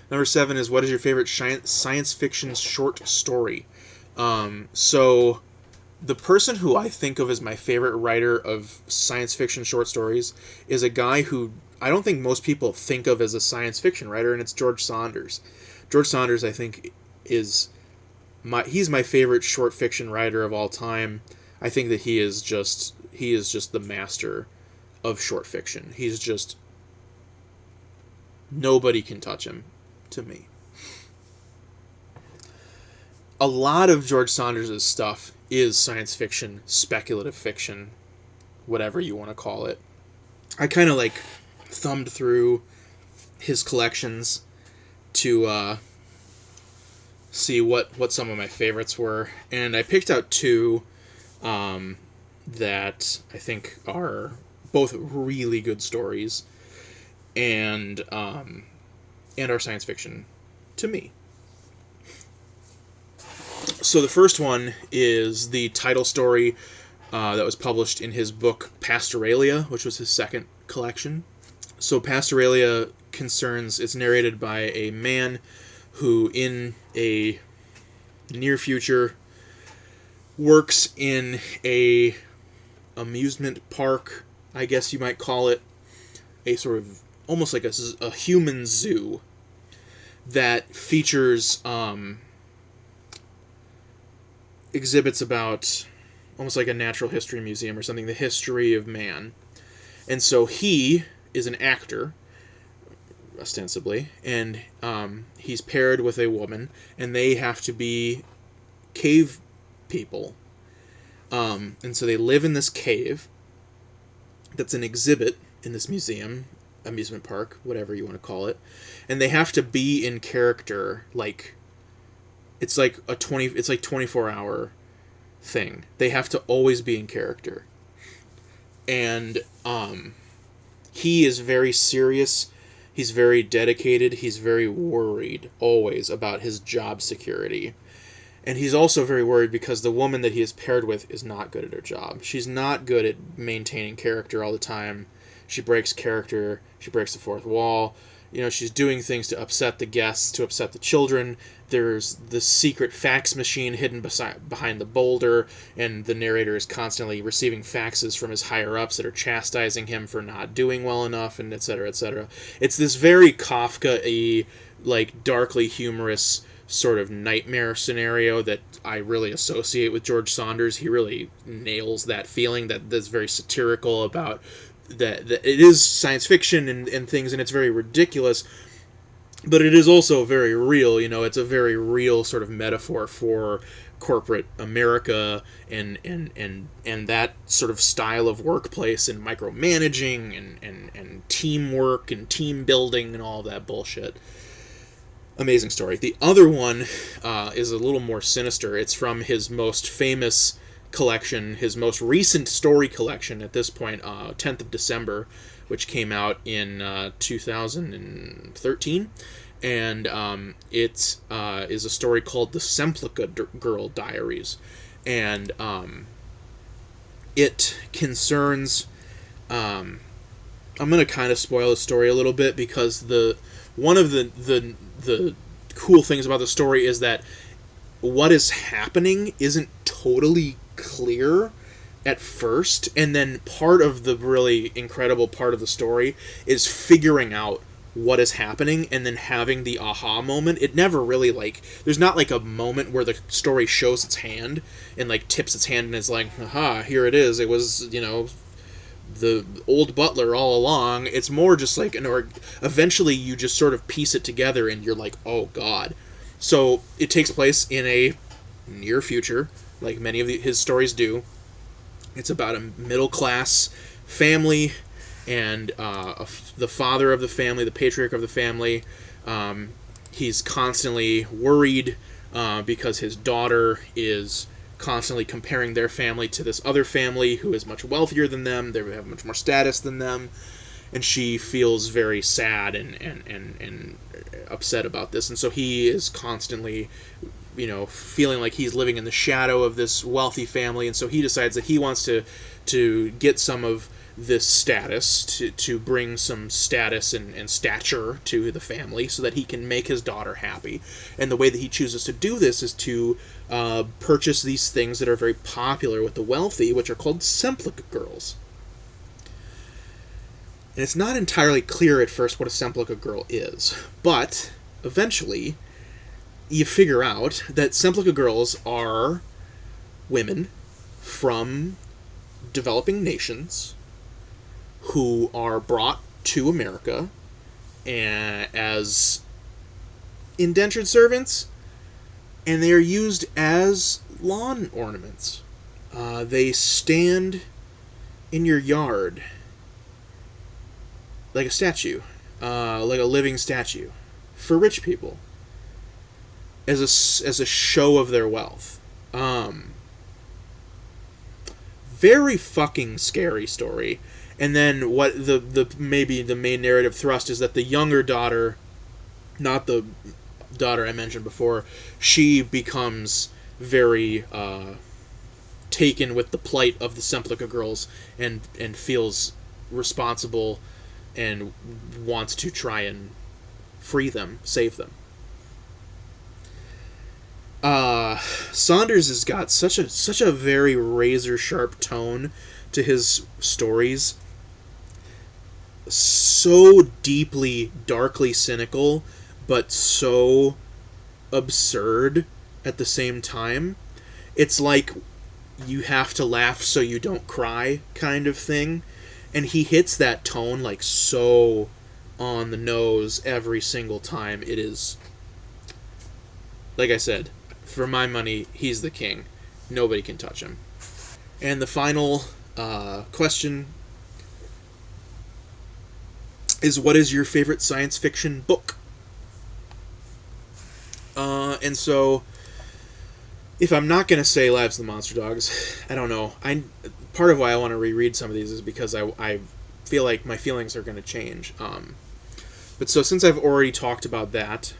Number 7 is, what is your favorite science fiction short story? So the person who I think of as my favorite writer of science fiction short stories is a guy who I don't think most people think of as a science fiction writer, and it's George Saunders. George Saunders, I think, he's my favorite short fiction writer of all time. I think that he is just the master of short fiction. He's just, nobody can touch him, to me. A lot of George Saunders' stuff is science fiction, speculative fiction, whatever you want to call it. I kind of thumbed through his collections to see what some of my favorites were, and I picked out two that I think are both really good stories and are science fiction to me. So the first one is the title story that was published in his book Pastoralia, which was his second collection. So Pastoralia it's narrated by a man who in a near future works in a amusement park, I guess you might call it, a sort of almost like a human zoo that features exhibits about, almost like a natural history museum or something, the history of man. And so he is an actor, ostensibly, and he's paired with a woman, and they have to be cave people. And so they live in this cave that's an exhibit in this museum, amusement park, whatever you want to call it, and they have to be in character, it's like 24-hour thing. They have to always be in character. And he is very serious, he's very dedicated, he's very worried always about his job security. And he's also very worried because the woman that he is paired with is not good at her job. She's not good at maintaining character all the time. She breaks character. She breaks the fourth wall. She's doing things to upset the guests, to upset the children. There's the secret fax machine hidden behind the boulder, and the narrator is constantly receiving faxes from his higher-ups that are chastising him for not doing well enough, and etc., etc. It's this very Kafka-y, darkly humorous sort of nightmare scenario that I really associate with George Saunders. He really nails that feeling that's very satirical about that it is science fiction and things, and it's very ridiculous, but it is also very real. It's a very real sort of metaphor for corporate America and that sort of style of workplace and micromanaging and teamwork and team building and all of that bullshit. Amazing story. The other one is a little more sinister. It's from his most famous collection, his most recent story collection at this point, 10th of December, which came out in 2013. And it is a story called The Semplika Girl Diaries. And it concerns... I'm going to kind of spoil the story a little bit, because one of the cool things about the story is that what is happening isn't totally clear at first, and then part of the really incredible part of the story is figuring out what is happening and then having the aha moment. It never really, there's not a moment where the story shows its hand and tips its hand and is like, aha, here it is, it was the old butler all along. It's more just eventually you just sort of piece it together and you're like, oh god. So it takes place in a near future, like many of his stories do. It's about a middle-class family, and the father of the family, the patriarch of the family, he's constantly worried because his daughter is constantly comparing their family to this other family who is much wealthier than them. They have much more status than them, and she feels very sad and upset about this. And so he is constantly, feeling like he's living in the shadow of this wealthy family, and so he decides that he wants to get some of this status, to bring some status and stature to the family so that he can make his daughter happy. And the way that he chooses to do this is to purchase these things that are very popular with the wealthy, which are called Semplika girls. And it's not entirely clear at first what a Semplika girl is, but eventually you figure out that Semplika girls are women from developing nations who are brought to America as indentured servants, and they are used as lawn ornaments. They stand in your yard like a statue, like a living statue, for rich people, as a show of their wealth. Very fucking scary story. And then what maybe the main narrative thrust is that the younger daughter, not the daughter I mentioned before, she becomes very taken with the plight of the Semplika girls and feels responsible and wants to try and free them, save them. Saunders has got such a very razor sharp tone to his stories, so deeply, darkly cynical, but so absurd at the same time. It's like you have to laugh so you don't cry kind of thing, and he hits that tone so on the nose every single time. It is, like I said, for my money, he's the king. Nobody can touch him. And the final question is, what is your favorite science fiction book? And so, if I'm not going to say Lives of the Monster Dogs, I don't know. Part of why I want to reread some of these is because I feel like my feelings are going to change. But so since I've already talked about that,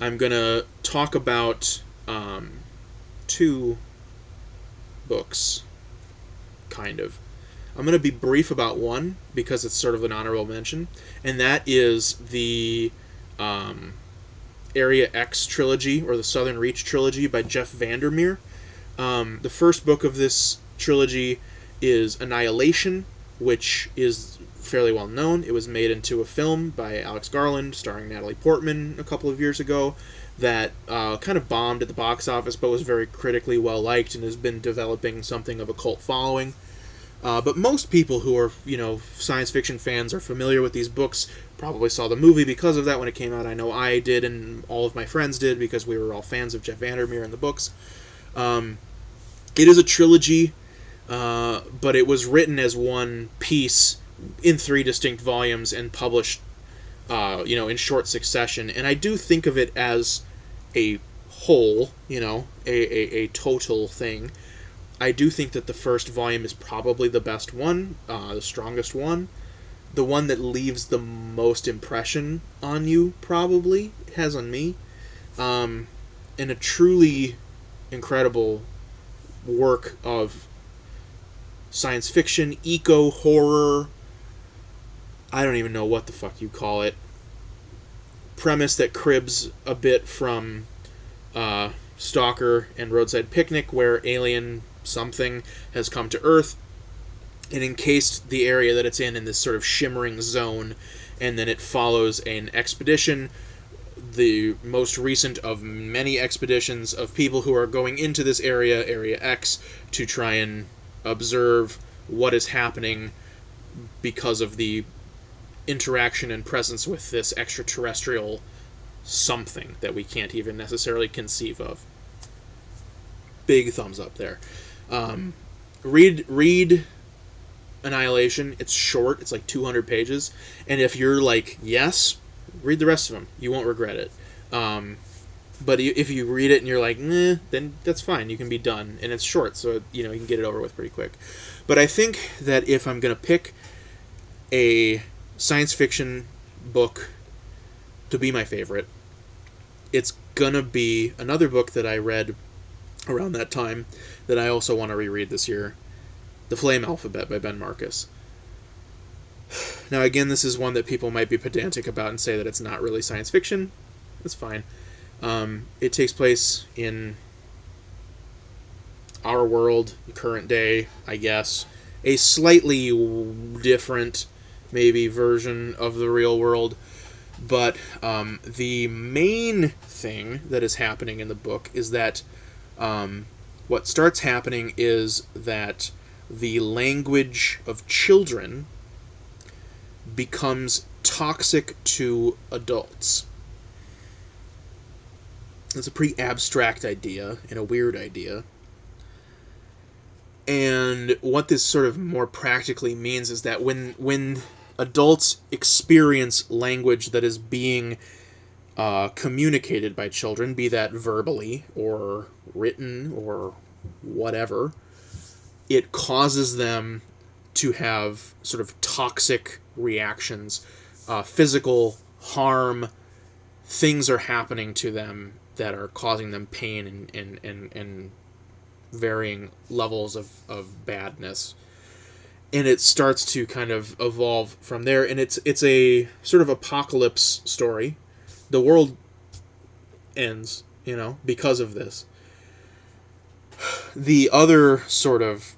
I'm going to talk about two books, kind of. I'm going to be brief about one because it's sort of an honorable mention, and that is the Area X trilogy, or the Southern Reach trilogy by Jeff Vandermeer. The first book of this trilogy is Annihilation, which is fairly well known. It was made into a film by Alex Garland, starring Natalie Portman a couple of years ago, that kind of bombed at the box office, but was very critically well liked and has been developing something of a cult following. But most people who are, science fiction fans are familiar with these books, probably saw the movie because of that when it came out. I know I did, and all of my friends did, because we were all fans of Jeff Vandermeer and the books. It is a trilogy, but it was written as one piece in 3 distinct volumes and published, in short succession. And I do think of it as a whole, a total thing. I do think that the first volume is probably the best one, the strongest one. The one that leaves the most impression on you, probably, has on me. And a truly incredible work of science fiction, eco-horror, I don't even know what the fuck you call it. Premise that cribs a bit from Stalker and Roadside Picnic, where alien something has come to Earth and encased the area that it's in this sort of shimmering zone, and then it follows an expedition, the most recent of many expeditions of people who are going into this area, Area X, to try and observe what is happening because of the interaction and presence with this extraterrestrial something that we can't even necessarily conceive of. Big thumbs up there. Read Annihilation. It's short. It's like 200 pages. And if you're like, yes, read the rest of them. You won't regret it. But if you read it and you're like, nah, then that's fine. You can be done. And it's short, so you can get it over with pretty quick. But I think that if I'm going to pick a science fiction book to be my favorite, it's going to be another book that I read around that time that I also want to reread this year, The Flame Alphabet by Ben Marcus. Now, again, this is one that people might be pedantic about and say that it's not really science fiction. That's fine. It takes place in our world, current day, I guess. A slightly different, maybe, version of the real world. But the main thing that is happening in the book is that what starts happening is that the language of children becomes toxic to adults. It's a pretty abstract idea and a weird idea. And what this sort of more practically means is that when adults experience language that is being communicated by children, be that verbally or written or whatever, it causes them to have sort of toxic reactions, physical harm, things are happening to them that are causing them pain and varying levels of badness. And it starts to kind of evolve from there, and it's a sort of apocalypse story. The world ends, because of this. The other sort of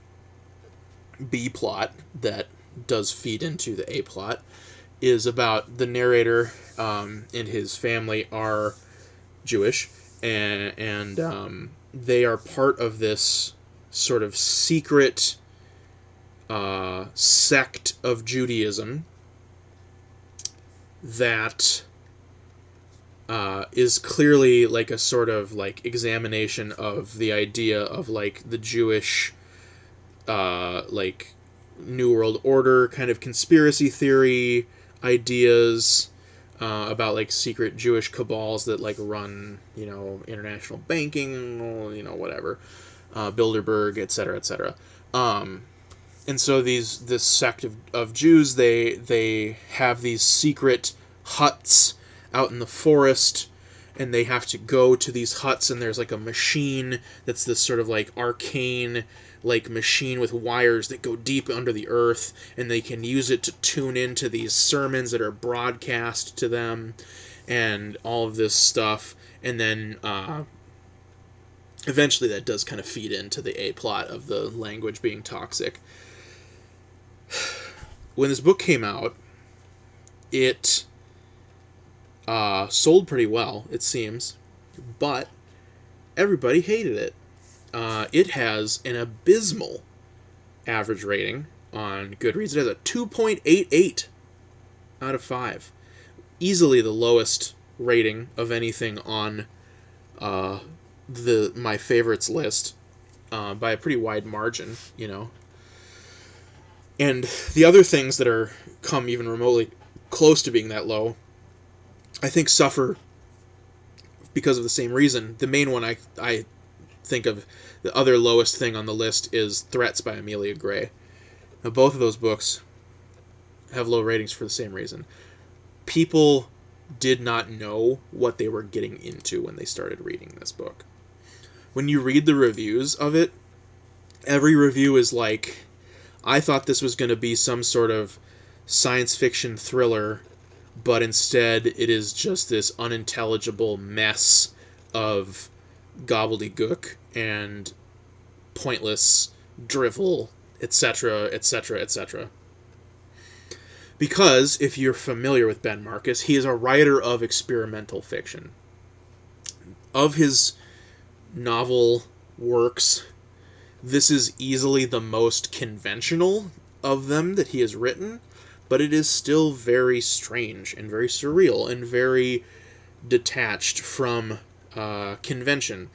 B plot that does feed into the A plot is about the narrator and his family are Jewish, and they are part of this sort of secret sect of Judaism that is clearly like a sort of like examination of the idea of like the Jewish like New World Order kind of conspiracy theory ideas about like secret Jewish cabals that like run international banking, whatever, Bilderberg, etc., etc. And so this sect of Jews, they have these secret huts out in the forest, and they have to go to these huts, and there's like a machine that's this sort of like arcane like machine with wires that go deep under the earth, and they can use it to tune into these sermons that are broadcast to them and all of this stuff. And then eventually that does kind of feed into the A plot of the language being toxic. When this book came out, it sold pretty well, it seems, but everybody hated it. It has an abysmal average rating on Goodreads. It has a 2.88 out of 5. Easily the lowest rating of anything on my favorites list, by a pretty wide margin, you know. And the other things that are come even remotely close to being that low, I think suffer because of the same reason. The main one I think of, the other lowest thing on the list, is Threats by Amelia Gray. Now, both of those books have low ratings for the same reason. People did not know what they were getting into when they started reading this book. When you read the reviews of it, every review is like, I thought this was going to be some sort of science fiction thriller, but instead it is just this unintelligible mess of gobbledygook and pointless drivel, etc., etc., etc. Because, if you're familiar with Ben Marcus, he is a writer of experimental fiction. Of his novel works, this is easily the most conventional of them that he has written, but it is still very strange and very surreal and very detached from convention.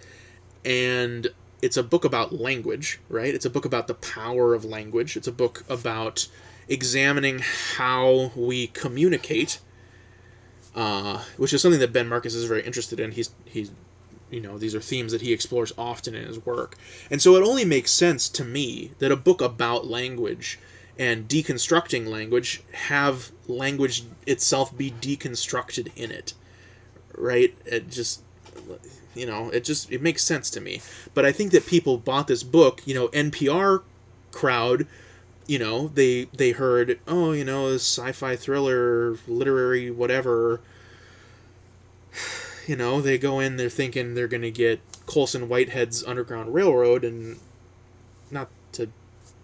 And it's a book about language, right? It's a book about the power of language. It's a book about examining how we communicate, which is something that Ben Marcus is very interested in. He's you know, these are themes that he explores often in his work. And so it only makes sense to me that a book about language and deconstructing language have language itself be deconstructed in it, right? It just, you know, it makes sense to me. But I think that people bought this book, you know, NPR crowd, you know, they heard, oh, you know, this sci-fi thriller, literary whatever, you know, they go in, they're thinking they're going to get Colson Whitehead's Underground Railroad, and not to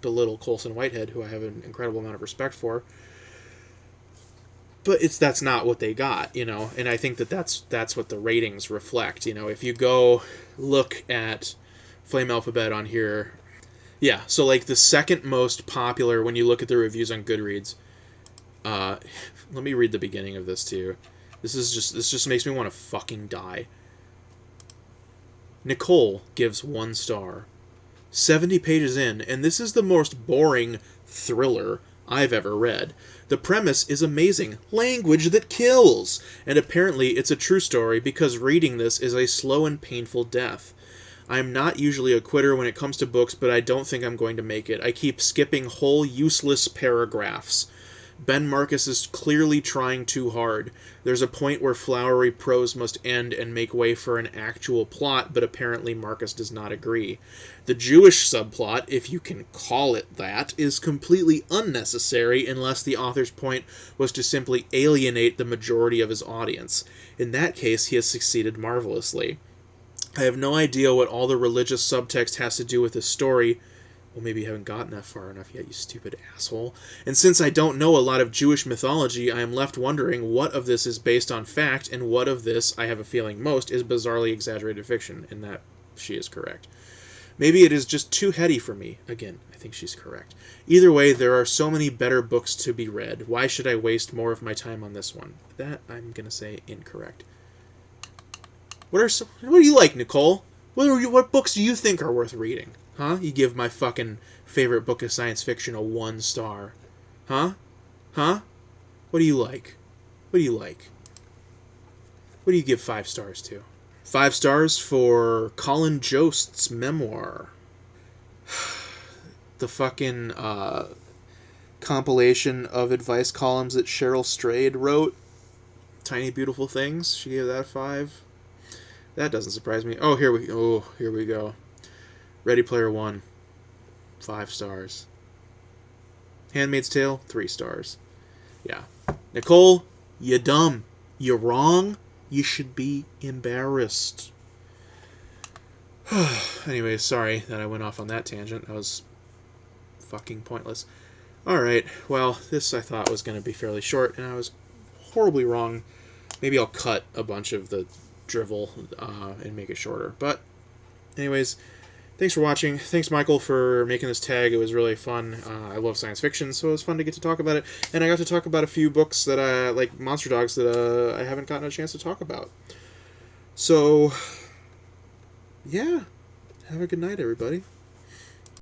belittle Colson Whitehead, who I have an incredible amount of respect for, but that's not what they got, you know, and I think that's what the ratings reflect. You know, if you go look at Flame Alphabet on here, yeah, so like the second most popular, when you look at the reviews on Goodreads, let me read the beginning of this to you. This just makes me want to fucking die. Nicole gives 1 star. 70 pages in, and this is the most boring thriller I've ever read. The premise is amazing. Language that kills! And apparently it's a true story, because reading this is a slow and painful death. I'm not usually a quitter when it comes to books, but I don't think I'm going to make it. I keep skipping whole useless paragraphs. Ben Marcus is clearly trying too hard. There's a point where flowery prose must end and make way for an actual plot, but apparently Marcus does not agree. The Jewish subplot, if you can call it that, is completely unnecessary unless the author's point was to simply alienate the majority of his audience. In that case, he has succeeded marvelously. I have no idea what all the religious subtext has to do with this story. Well, maybe you haven't gotten that far enough yet, you stupid asshole. And since I don't know a lot of Jewish mythology, I am left wondering what of this is based on fact, and what of this, I have a feeling most, is bizarrely exaggerated fiction, and that she is correct. Maybe it is just too heady for me. Again, I think she's correct. Either way, there are so many better books to be read. Why should I waste more of my time on this one? That, I'm going to say, incorrect. What do you like, Nicole? What books do you think are worth reading? Huh? You give my fucking favorite book of science fiction a 1 star. Huh? Huh? What do you like? What do you like? What do you give 5 stars to? 5 stars for Colin Jost's memoir. The fucking compilation of advice columns that Cheryl Strayed wrote. Tiny Beautiful Things. She gave that a 5. That doesn't surprise me. Here we go. Ready Player One, 5 stars. Handmaid's Tale, 3 stars. Yeah. Nicole, you dumb. You wrong. You should be embarrassed. Anyway, sorry that I went off on that tangent. That was fucking pointless. Alright, well, this I thought was going to be fairly short, and I was horribly wrong. Maybe I'll cut a bunch of the drivel and make it shorter. But, anyways, thank thanks for watching. Thanks, Michael, for making this tag. It was really fun. I love science fiction, so it was fun to get to talk about it. And I got to talk about a few books that I like, Monster Dogs, that I haven't gotten a chance to talk about. So, yeah. Have a good night, everybody.